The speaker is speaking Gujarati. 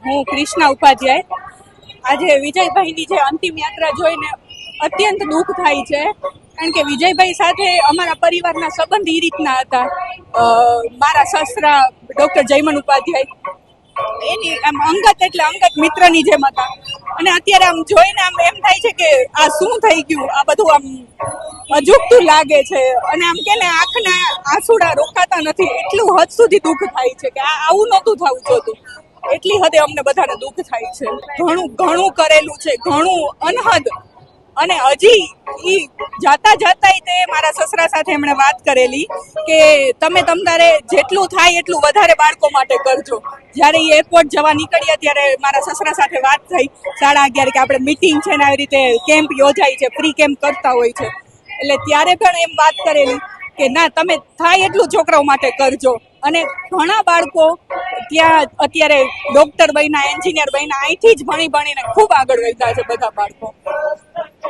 હું કૃષ્ણા ઉપાધ્યાય. આજે વિજયભાઈની જે અંતિમ યાત્રા જોઈને અત્યંત દુઃખ થાય છે, કારણ કે વિજયભાઈ સાથે અમારા પરિવારના સંબંધ એ રીતના હતા. મારા સસરા ડૉક્ટર જયમન ઉપાધ્યાય એની આમ અંગત એટલે અંગત મિત્રની જેમ હતા, અને અત્યારે આમ જોઈને આમ એમ થાય છે કે આ શું થઈ ગયું, આ બધું આમ અજુગતું લાગે છે, અને આમ કે ને આંખના આંસુડા રોકાતા નથી. એટલું હદ સુધી દુઃખ થાય છે કે આ આવું નહોતું થવું જોતું. એટલી હદે અમને બધાને દુઃખ થાય છે. ઘણું ઘણું કરેલું છે, ઘણું અનહદ. અને હજી ઈ જાતા તે મારા સસરા સાથે એમણે વાત કરેલી કે તમે તમારે જેટલું થાય એટલું વધારે બાળકો માટે કરજો. જ્યારે એ એરપોર્ટ જવા નીકળ્યા ત્યારે મારા સસરા સાથે વાત થઈ 11:30 કે આપણે મીટિંગ છે ને આવી રીતે કેમ્પ યોજાય છે, ફ્રી કેમ્પ કરતા હોય છે, એટલે ત્યારે પણ એમ વાત કરેલી કે ના તમે થાય એટલું છોકરાઓ માટે કરજો. અને ઘણા બાળકો ત્યાં અત્યારે ડોક્ટર બન્યા, એન્જિનિયર બન્યા, અહીંથી જ ભણીને ખૂબ આગળ વધ્યા છે બધા બાળકો.